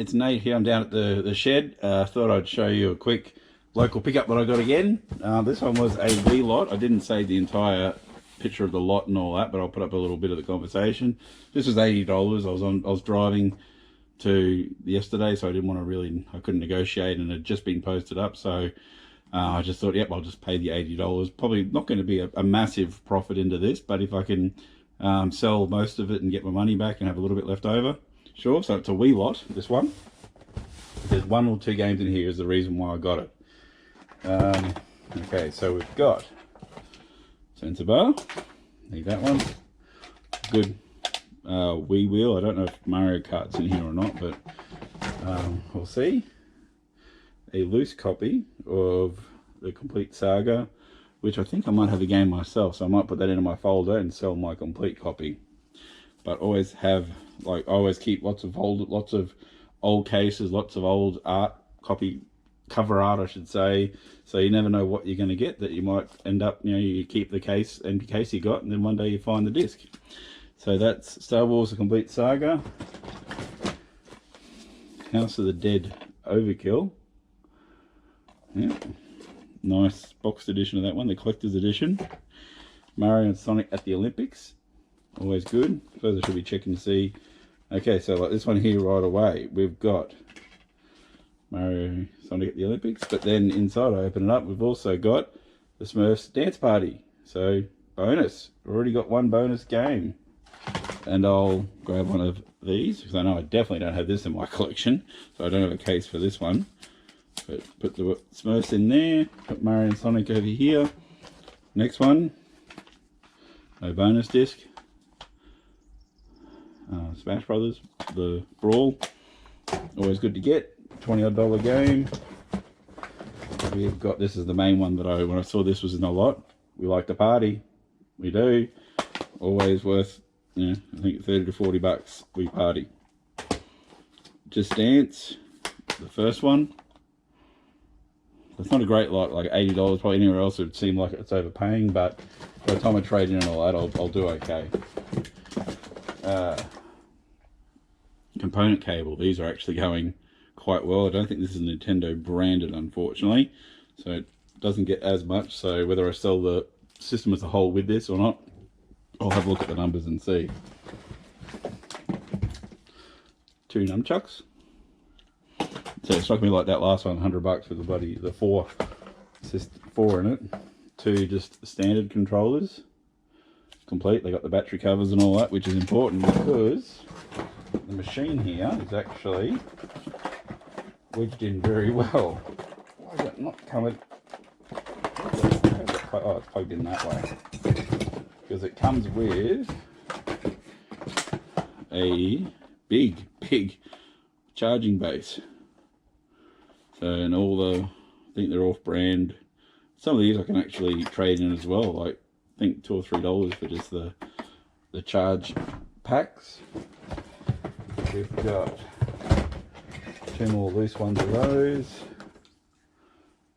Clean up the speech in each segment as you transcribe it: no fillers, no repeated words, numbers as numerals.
it's Nate here. I'm down at the shed. Thought I'd show you a quick local pickup that I got again. This one was a V lot. I didn't say the entire picture of the lot and all that, but I'll put up a little bit of the conversation. This was $80. I was driving to yesterday, so I didn't want to I couldn't negotiate, and it had just been posted up, so I just thought, yep, I'll just pay the $80. Probably not going to be a massive profit into this, but if I can sell most of it and get my money back and have a little bit left over, sure. So it's a wee lot, this one. There's 1 or 2 games in here is the reason why I got it. Okay, so we've got sensor bar, need that one. Good Wii wheel. I don't know if Mario Kart's in here or not, but we'll see. A loose copy of the complete saga, which I think I might have a game myself, so I might put that into my folder and sell my complete copy. But always have, like, I always keep lots of old cases, lots of old art, cover art I should say, so you never know what you're going to get, that you might end up, you keep the case, empty case you got, and then one day you find the disc. So that's Star Wars: The Complete Saga, House of the Dead Overkill. Yeah, nice boxed edition of that one, the collector's edition. Mario and Sonic at the Olympics, always good. So I should be checking to see. Okay, so like this one here right away, we've got Mario, Sonic at the Olympics, but then inside I open it up, we've also got the Smurfs Dance Party. So bonus, already got 1 bonus game. And I'll grab one of these, because I know I definitely don't have this in my collection, so I don't have a case for this one. But put the Smurfs in there, put Mario and Sonic over here. Next one, no bonus disc. Smash Brothers, the Brawl, always good to get. $20 odd game. We've got, this is the main one that when I saw this was in a lot. We like to party, we do. Always worth, I think 30 to 40 bucks. We party. Just Dance, the first one. It's not a great lot, like $80. Probably anywhere else it would seem like it's overpaying, but by the time I trade in and all that, I'll do okay. Component cable. These are actually going quite well. I don't think this is Nintendo branded, unfortunately, so it doesn't get as much. So whether I sell the system as a whole with this or not, I'll have a look at the numbers and see. 2 nunchucks. So it struck me like that last one, 100 bucks for the 4 in it. 2 just standard controllers, complete. They got the battery covers and all that, which is important because the machine here is actually wedged in very well. Why is it not coming? Oh, it's plugged in that way. Because it comes with a big charging base. So, and all I think they're off brand. Some of these I can actually trade in as well, like I think $2 or $3 for just the charge packs. We've got 2 more loose ones of those.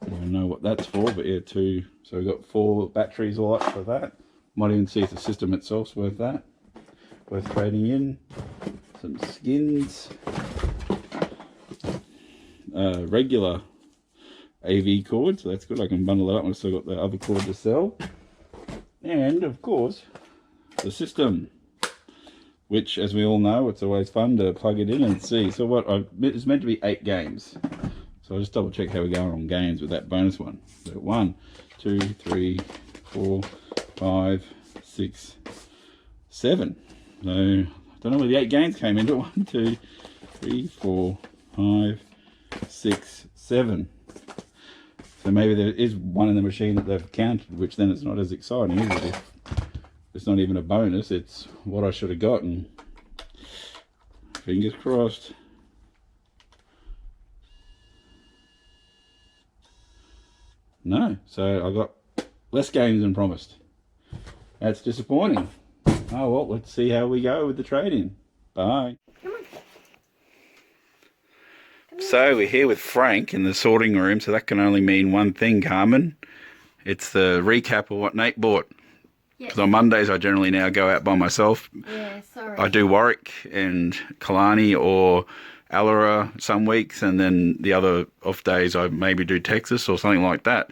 I don't know what that's for, but yeah, 2. So we've got 4 batteries all up for that. Might even see if the system itself's worth that. Worth trading in. Some skins. Regular AV cord, so that's good. I can bundle it up and I've still got the other cord to sell. And of course, the system, which, as we all know, it's always fun to plug it in and see. So what it's meant to be 8 games. So I'll just double check how we're going on games with that bonus one. So 1, 2, 3, 4, 5, 6, 7. So I don't know where the 8 games came into. 1, 2, 3, 4, 5, 6, 7. So maybe there is one in the machine that they've counted, which then it's not as exciting, is it? If it's not even a bonus, it's what I should have gotten. Fingers crossed. No, so I got less games than promised. That's disappointing. Oh well, let's see how we go with the trade-in. Bye. So we're here with Frank in the sorting room, so that can only mean one thing, Carmen. It's the recap of what Nate bought. Because on Mondays I generally now go out by myself. Yeah, sorry. I do Warwick and Killarney or Allura some weeks, and then the other off days I maybe do Texas or something like that.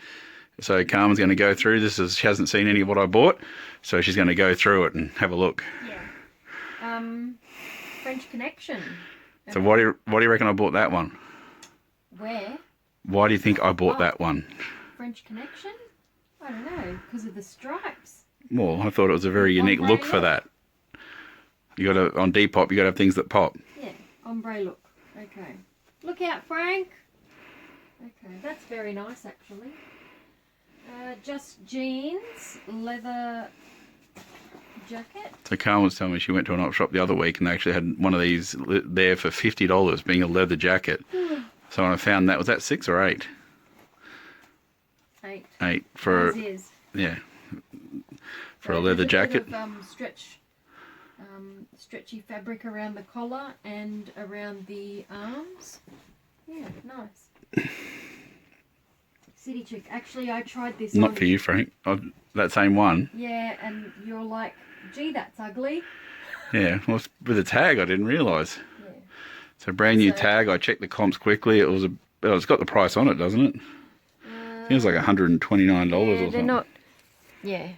So Carmen's going to go through this, as she hasn't seen any of what I bought, so she's going to go through it and have a look. Yeah. French Connection. So what do you reckon I bought that one? Where? Why do you think I bought that one? French Connection? I don't know, because of the stripes. Well, I thought it was a very unique look for that. You got to, on Depop, you got to have things that pop. Yeah, ombre look. Okay. Look out, Frank. Okay, that's very nice actually. Just jeans, leather jacket. So Carmen was telling me she went to an op shop the other week and they actually had one of these there for $50, being a leather jacket. So when I found that, was that 6 or 8? 8. 8 for As is. yeah, for a leather jacket. Bit of, stretchy fabric around the collar and around the arms. Yeah, nice. City Chick. Actually, I tried this. Not for you, Frank. That same one. Yeah, and you're like, gee, that's ugly. Yeah, well, with the tag, I didn't realise. Yeah. So brand new tag. I checked the comps quickly. It was it's got the price on it, doesn't it? I think it was like $129 or something. They're not. Yeah.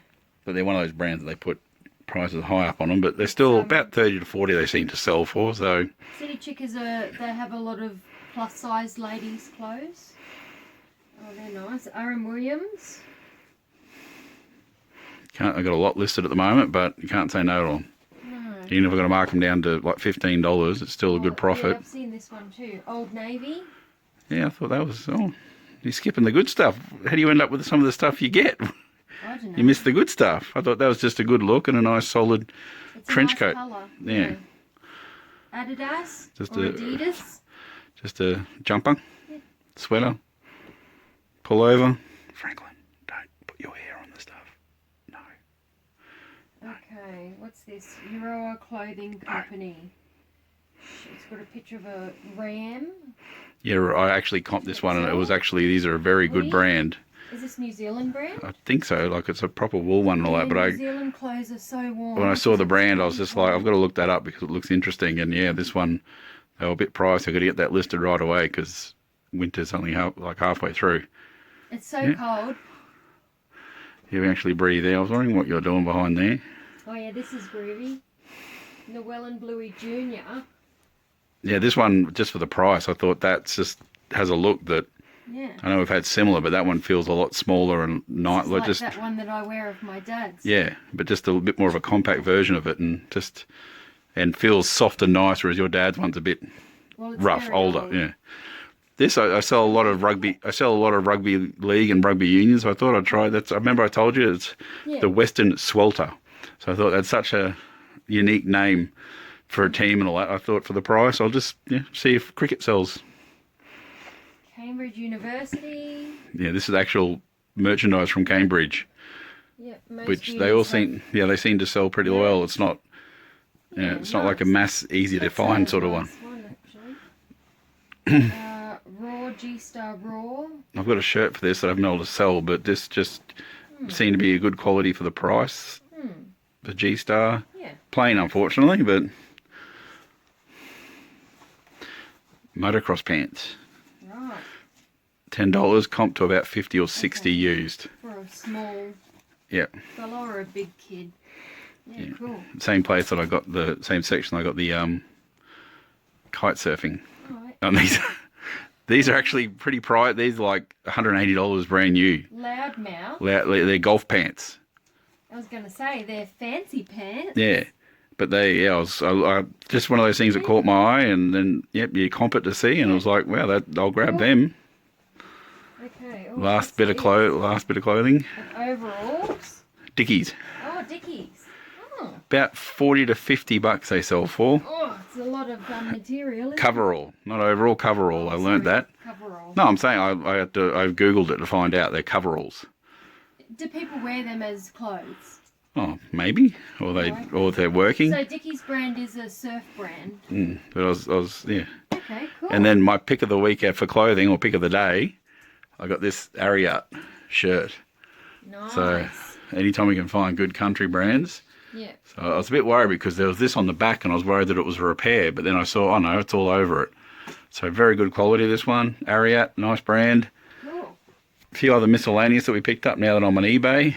But they're one of those brands that they put prices high up on them, but they're still about 30 to 40 they seem to sell for. So City Chick they have a lot of plus size ladies clothes. Oh, they're nice. R.M. Williams. I got a lot listed at the moment, but you can't say no to them. No. Even if I've got to mark them down to like $15, it's still a good profit. Yeah, I've seen this one too. Old Navy. Yeah, I thought that was, you're skipping the good stuff. How do you end up with some of the stuff you get? I don't know. You missed the good stuff. I thought that was just a good look and a nice solid trench coat. Colour. Yeah. Adidas Just or Adidas. Just a jumper, sweater, pullover. Franklin, don't put your hair on the stuff. No. Okay, what's this? Euro Clothing Company. It's got a picture of a ram. Yeah, I actually comped this one, and it was actually, these are a very good brand. Is this New Zealand brand? I think so, like it's a proper wool one and all that, but New Zealand clothes are so warm. When I saw the brand, I was just like, I've got to look that up because it looks interesting. And yeah, this one, they were a bit pricey. I've got to get that listed right away because winter's only halfway through. It's so cold. You can actually breathe there. I was wondering what you're doing behind there. Oh yeah, this is groovy. Llewellyn Bluey Jr. Yeah, this one, just for the price, I thought that's just has a look that, yeah. I know we've had similar, but that one feels a lot smaller and nice. Like that one that I wear of my dad's. Yeah, but just a bit more of a compact version of it, and feels soft and nice, whereas your dad's one's a bit rough, older. Old. Yeah. This I sell a lot of rugby. I sell a lot of rugby league and rugby union. So I thought I'd try that. I remember I told you it's the Western Swelter. So I thought that's such a unique name for a team and all that. I thought for the price, I'll just see if cricket sells. Cambridge University. Yeah, this is actual merchandise from Cambridge. Yeah, which they all seem to sell pretty well. It's not it's not like a mass easy to find sort of one. Raw G-Star Raw. I've got a shirt for this that I've been able to sell, but this just seemed to be a good quality for the price. The G-Star. Yeah. Plain, unfortunately, but motocross pants. Right. $10, comp to about 50 or 60 used. For a small fella or a big kid. Yeah, cool. Same place that I got the same section. I got the kite surfing. Right. And these are actually pretty pricey. These are like $180 brand new. Loudmouth. They're golf pants. I was going to say they're fancy pants. Yeah, but I just one of those things that caught my eye, and then you comp it to see, and I was like, wow, I'll grab them. Okay. Last bit of clothing. And overalls. Dickies. Oh, Dickies. Oh. About $40 to $50 they sell for. Oh, it's a lot of material. Coverall, not overall, coverall. I learned that. Coverall. No, I'm saying I googled it to find out they're coveralls. Do people wear them as clothes? Oh, maybe, or they're working. So Dickies brand is a surf brand. But I was Okay, cool. And then my pick of the week for clothing, or pick of the day, I got this Ariat shirt. Nice. So anytime we can find good country brands. Yeah. So I was a bit worried because there was this on the back, and I was worried that it was a repair. But then I saw, oh no, it's all over it. So very good quality, this one. Ariat, nice brand. Cool. A few other miscellaneous that we picked up now that I'm on eBay.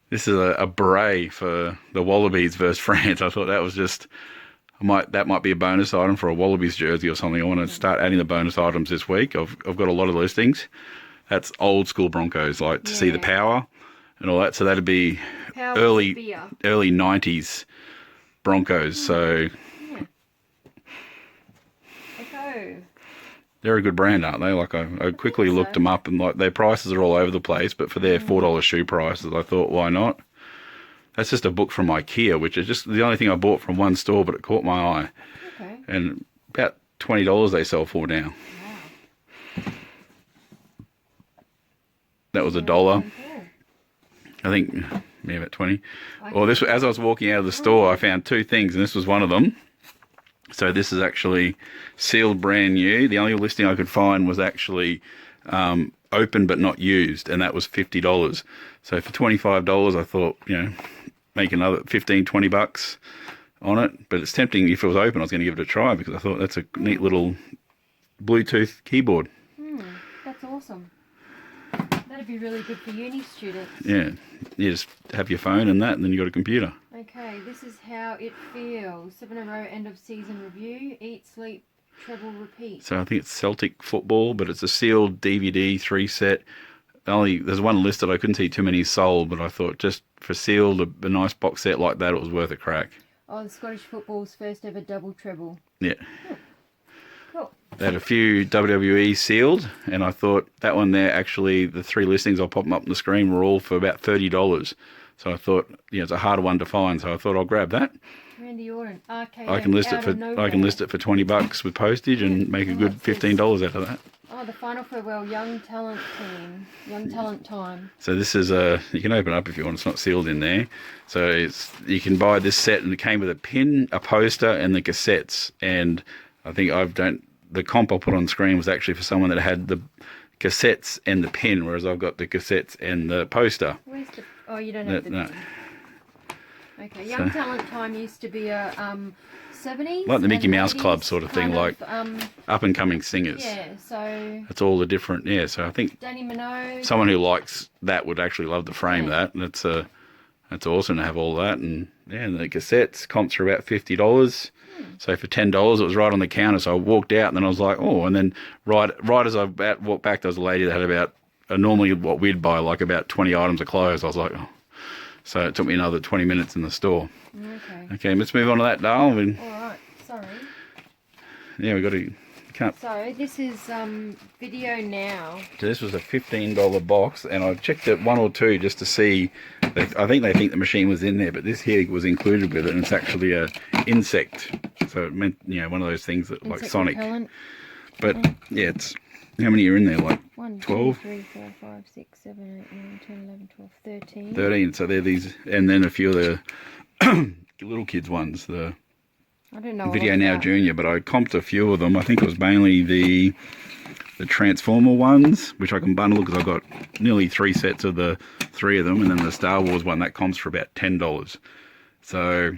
This is a beret for the Wallabies versus France. I thought that was just, that might be a bonus item for a Wallabies jersey or something. I want to start adding the bonus items this week. I've got a lot of listings. That's old school Broncos, like to see the power and all that. So that'd be Power early beer. 90s Broncos. So Echo. they're a good brand, aren't they? Like I quickly looked them up, and like their prices are all over the place, but for their $4 shoe prices, I thought, why not? That's just a book from IKEA, which is just the only thing I bought from one store, but it caught my eye. Okay. And about $20 they sell for now. Wow. That was $1. I think, yeah, about 20. Or this, as I was walking out of the store, I found two things, and this was one of them. So this is actually sealed brand new. The only listing I could find was actually open but not used, and that was $50. So for $25, I thought, you know, make another 15, 20 bucks on it. But it's tempting. If it was open, I was going to give it a try, because I thought that's a neat little Bluetooth keyboard. That's awesome. That'd be really good for uni students. Yeah, you just have your phone and that, and then you got a computer. Okay, this is how it feels. 7 in a row, end of season review. Eat, sleep, treble, repeat. So I think it's Celtic football, but it's a sealed DVD 3-set. There's one listed. I couldn't see too many sold, but I thought just for sealed, a nice box set like that, it was worth a crack. Oh, the Scottish football's first ever double treble. Yeah. Cool. They had a few WWE sealed, and I thought that one there, actually, the 3 listings, I'll pop them up on the screen, were all for about $30. So I thought, it's a harder one to find, so I thought I'll grab that. Randy Orton, RKO. I can list it for $20 with postage and make a good $15 out of that. Oh, the final farewell, young talent team, young talent time. So this is you can open it up if you want. It's not sealed in there. So you can buy this set, and it came with a pin, a poster, and the cassettes. And I think the comp I put on screen was actually for someone that had the cassettes and the pin, whereas I've got the cassettes and the poster. Where's the? Oh, you don't have the. No. Okay, young talent time used to be a 70s, like the Mickey Mouse Club sort of thing, like up and coming singers. Yeah, so it's all the different. Yeah, so I think Danny Minogue. Someone who likes that would actually love to frame that. And that's awesome to have all that. And and the cassettes comps are about $50. So for $10, it was right on the counter. So I walked out, and then I was like, oh. And then right as I walked back, there was a lady that had about normally what we'd buy, like about 20 items of clothes. I was like, oh. So it took me another 20 minutes in the store. Okay, let's move on to that, Dale. All right, sorry. Yeah, we got to. So this is video now. So this was a $15 box, and I checked it 1 or 2 just to see. I think they think the machine was in there, but this here was included with it, and it's actually a insect. So it meant, one of those things that insect like Sonic. Repellent. But yeah, it's how many are in there? Like 1, 12? 2, 3, 4, 5, 6, 7, 8, 9, 10, 11, 12, 13. 13. So they're these, and then a few of the little kids ones. I don't know. Video Now Junior, but I comped a few of them. I think it was mainly the Transformer ones, which I can bundle because I've got nearly 3 sets of the 3 of them, and then the Star Wars one that comps for about $10. So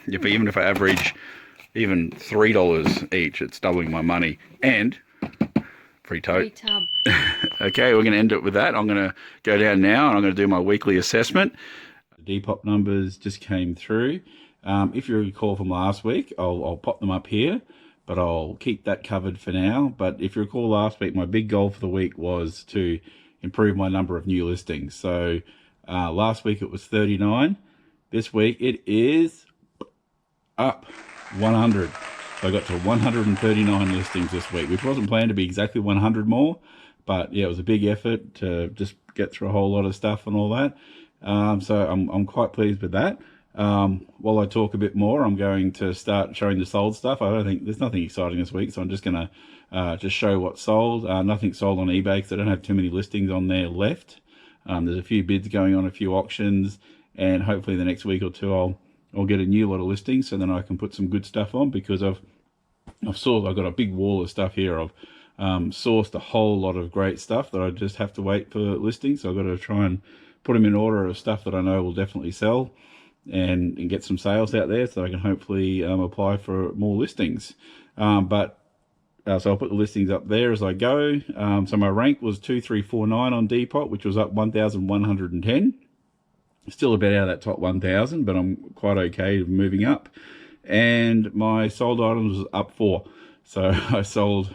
even if I average even $3 each, it's doubling my money. And free tote. Free tub. Okay, we're going to end it with that. I'm going to go down now, and I'm going to do my weekly assessment. The Depop numbers just came through. If you recall from last week, I'll pop them up here, but I'll keep that covered for now. But if you recall last week, my big goal for the week was to improve my number of new listings. So last week it was 39. This week it is up 100. So I got to 139 listings this week, which wasn't planned to be exactly 100 more. But yeah, it was a big effort to just get through a whole lot of stuff and all that. So I'm quite pleased with that. While I talk a bit more, I'm going to start showing the sold stuff. I don't think there's nothing exciting this week, so I'm just going to just show what's sold. Nothing sold on eBay because I don't have too many listings on there left. There's a few bids going on, a few auctions, and hopefully the next week or two I'll get a new lot of listings, so then I can put some good stuff on, because I've got a big wall of stuff here. I've sourced a whole lot of great stuff that I just have to wait for listings. So I've got to try and put them in order of stuff that I know will definitely sell. And get some sales out there, so I can hopefully apply for more listings. But So I'll put the listings up there as I go. So my rank was 2349 on Depop, which was up 1,110. Still about out of that top 1,000, but I'm quite okay moving up. And my sold items was up 4. So I sold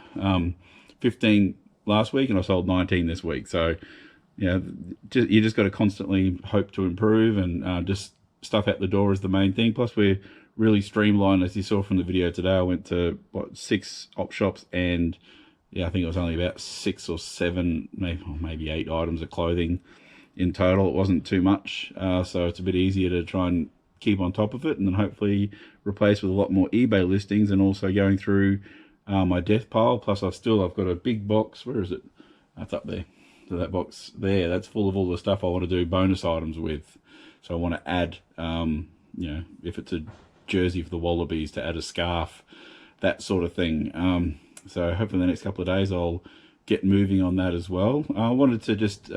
15 last week and I sold 19 this week. So you just got to constantly hope to improve, and just stuff out the door is the main thing. Plus we're really streamlined, as you saw from the video today. I went to 6 op shops, and I think it was only about 6 or 7, maybe 8 items of clothing in total. It wasn't too much, so it's a bit easier to try and keep on top of it, and then hopefully replace with a lot more eBay listings, and also going through my death pile. Plus I've got a big box. Where is it? That's up there. So that box there, that's full of all the stuff I want to do bonus items with. So I want to add, if it's a jersey for the Wallabies, to add a scarf, that sort of thing. So hopefully in the next couple of days I'll get moving on that as well. I wanted to just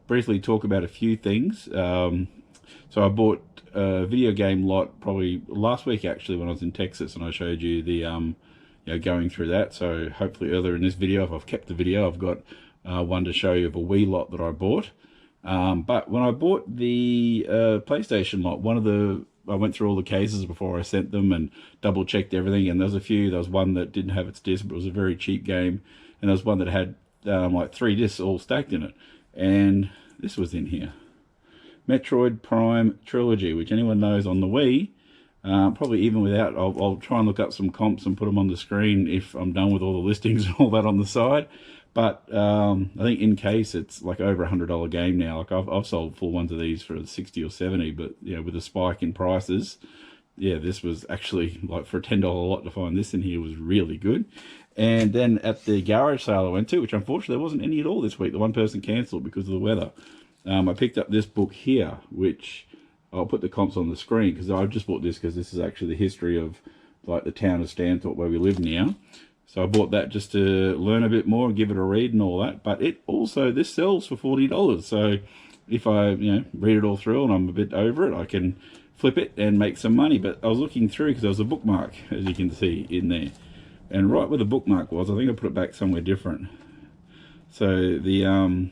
briefly talk about a few things. So I bought a video game lot probably last week, actually, when I was in Texas, and I showed you the going through that. So hopefully earlier in this video, if I've kept the video, I've got one to show you of a Wii lot that I bought. But when I bought the PlayStation lot, I went through all the cases before I sent them and double checked everything, and there was one that didn't have its disc, but it was a very cheap game, and there was one that had like 3 discs all stacked in it, and this was in here. Metroid Prime Trilogy, which anyone knows on the Wii, probably even without, I'll try and look up some comps and put them on the screen if I'm done with all the listings and all that on the side. But I think in case it's like over $100 game now. Like I've sold full ones of these for 60 or 70, but with a spike in prices, this was actually, like, for a $10 lot to find this in here was really good. And then at the garage sale I went to, which unfortunately there wasn't any at all this week, the one person cancelled because of the weather. I picked up this book here, which I'll put the comps on the screen, because I just bought this because this is actually the history of, like, the town of Stanthorpe where we live now. So I bought that just to learn a bit more and give it a read and all that. But this sells for $40. So if I read it all through and I'm a bit over it, I can flip it and make some money. But I was looking through because there was a bookmark, as you can see, in there. And right where the bookmark was, I think I put it back somewhere different. So the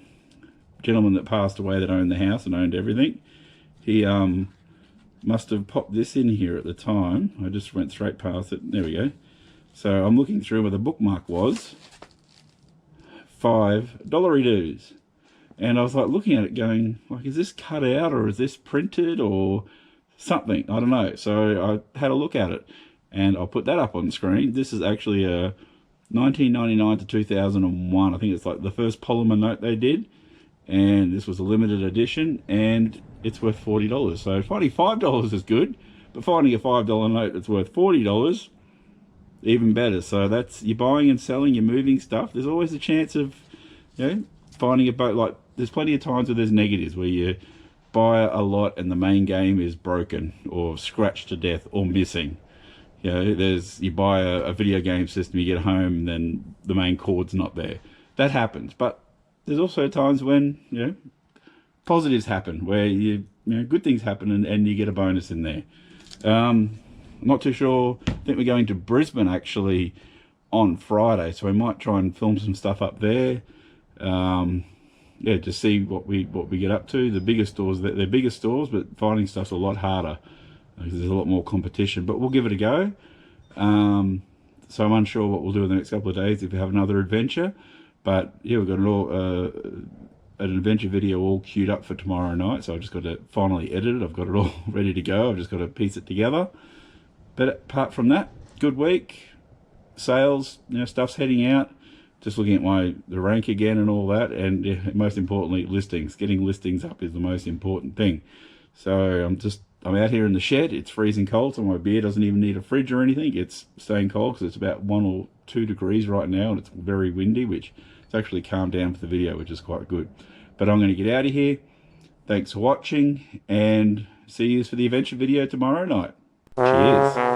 gentleman that passed away that owned the house and owned everything, he must have popped this in here at the time. I just went straight past it. There we go. So I'm looking through where the bookmark was. $5 and I was like looking at it going, like, is this cut out or is this printed or something? I don't know. So I had a look at it, and I'll put that up on the screen. This is actually a 1999 to 2001. I think it's like the first polymer note they did, and this was a limited edition, and it's worth $40. So finding $5 is good, but finding a $5 note that's worth $40, even better. So that's, you're buying and selling, you're moving stuff. There's always a chance of finding a boat. Like, there's plenty of times where there's negatives, where you buy a lot and the main game is broken or scratched to death or missing. You buy a video game system, you get home, and then the main cord's not there. That happens. But there's also times when positives happen, where good things happen, and you get a bonus in there. I'm not too sure. I think we're going to Brisbane actually on Friday, so we might try and film some stuff up there. To see what we get up to. The bigger stores, they're bigger stores, but finding stuff's a lot harder because there's a lot more competition. But we'll give it a go. So I'm unsure what we'll do in the next couple of days if we have another adventure. But we've got an adventure video all queued up for tomorrow night. So I've just got to finally edit it. I've got it all ready to go. I've just got to piece it together. But apart from that, good week. Sales, stuff's heading out. Just looking at the rank again and all that, and most importantly, listings. Getting listings up is the most important thing. So I'm out here in the shed. It's freezing cold, so my beer doesn't even need a fridge or anything. It's staying cold because it's about 1 or 2 degrees right now, and it's very windy, which it's actually calmed down for the video, which is quite good. But I'm going to get out of here. Thanks for watching, and see you for the adventure video tomorrow night. Cheers.